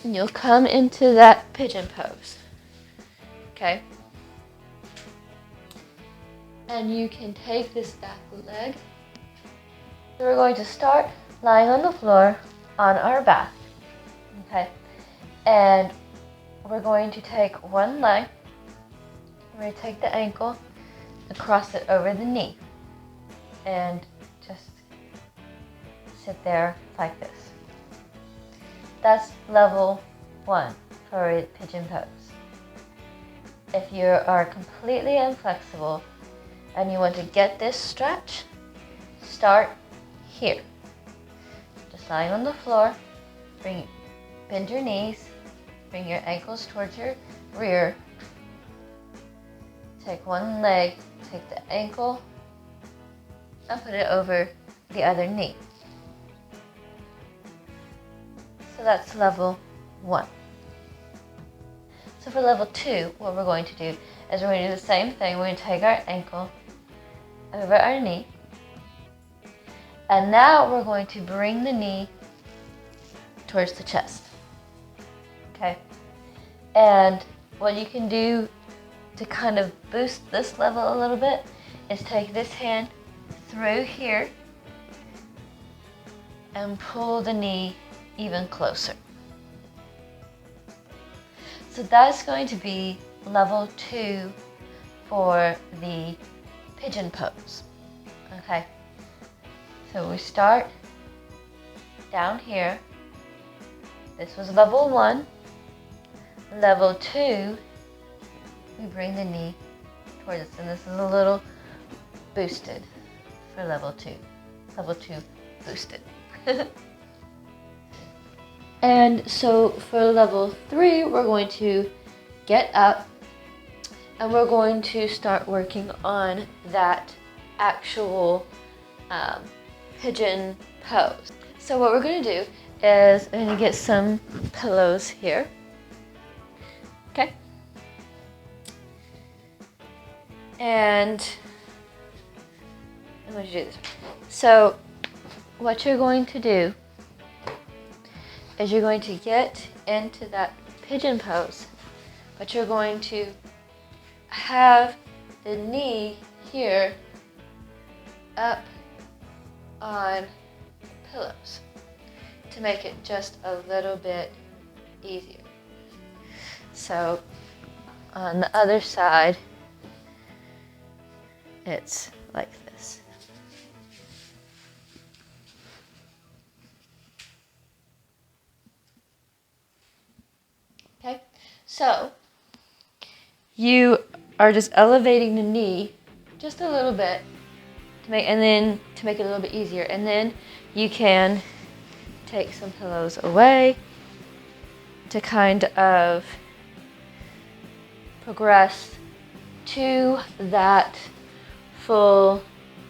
and you'll come into that pigeon pose. Okay? And you can take this back leg. So we're going to start lying on the floor on our back. Okay? And we're going to take one leg. We're going to take the ankle and cross it over the knee. And just sit there like this. That's level 1 for pigeon pose. If you are completely inflexible and you want to get this stretch, start here. Just lying on the floor, bend your knees, bring your ankles towards your rear. Take one leg, take the ankle, and put it over the other knee. So that's level 1. So for level 2, what we're going to do is we're going to do the same thing. We're going to take our ankle over our knee. And now we're going to bring the knee towards the chest. Okay? And what you can do to kind of boost this level a little bit is take this hand through here and pull the knee even closer. So that's going to be level 2 for the pigeon pose. Okay, so we start down here. This was level 1. Level 2, we bring the knee towards us, and this is a little boosted for level 2. Level 2 boosted. And so for level 3, we're going to get up and we're going to start working on that actual pigeon pose. So what we're going to do is I'm going to get some pillows here. Okay. And I'm going to do this. So what you're going to do is you're going to get into that pigeon pose, but you're going to have the knee here up on the pillows to make it just a little bit easier. So on the other side, it's like this. Okay, so you are just elevating the knee just a little bit to make it a little bit easier, and then you can take some pillows away to kind of progress to that full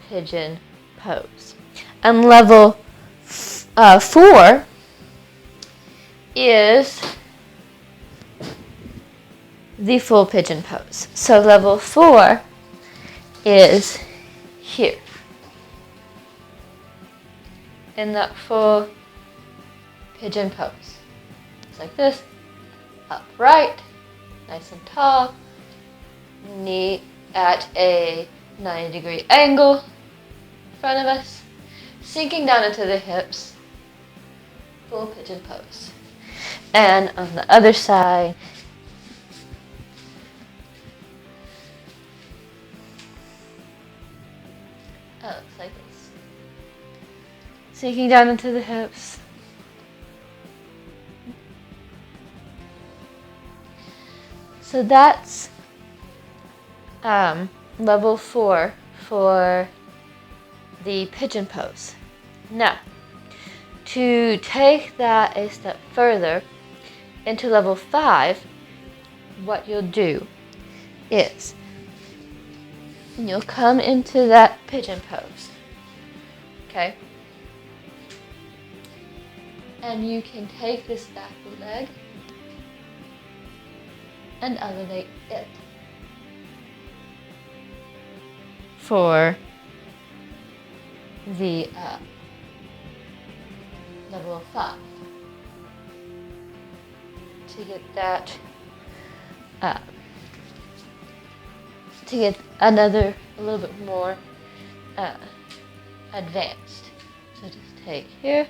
pigeon pose. And level 4 is the full pigeon pose. So level 4 is here in that full pigeon pose. It's like this, upright, nice and tall, knee at a 90-degree angle in front of us, sinking down into the hips, full pigeon pose. And on the other side, it looks like this. Sinking down into the hips. So that's level 4 for the pigeon pose. Now, to take that a step further into level 5, what you'll do is you'll come into that pigeon pose, okay? And you can take this back leg and elevate it for the level 5. to get that, to get another, a little bit more advanced. So just take here.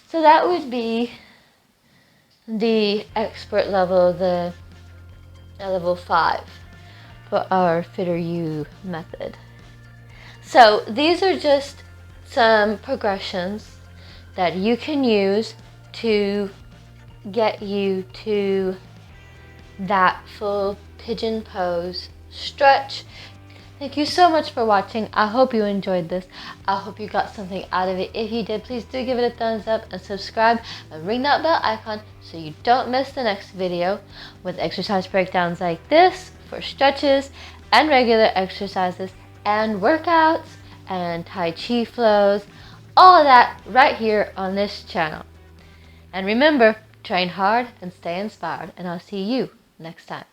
So that would be the expert level, the level 5 for our Fitter You method. So these are just some progressions that you can use to get you to that full pigeon pose stretch. Thank you so much for watching. I hope you enjoyed this. I hope you got something out of it. If you did, please do give it a thumbs up and subscribe and ring that bell icon so you don't miss the next video with exercise breakdowns like this for stretches and regular exercises and workouts and Tai Chi flows, all of that right here on this channel. And remember, train hard and stay inspired, and I'll see you next time.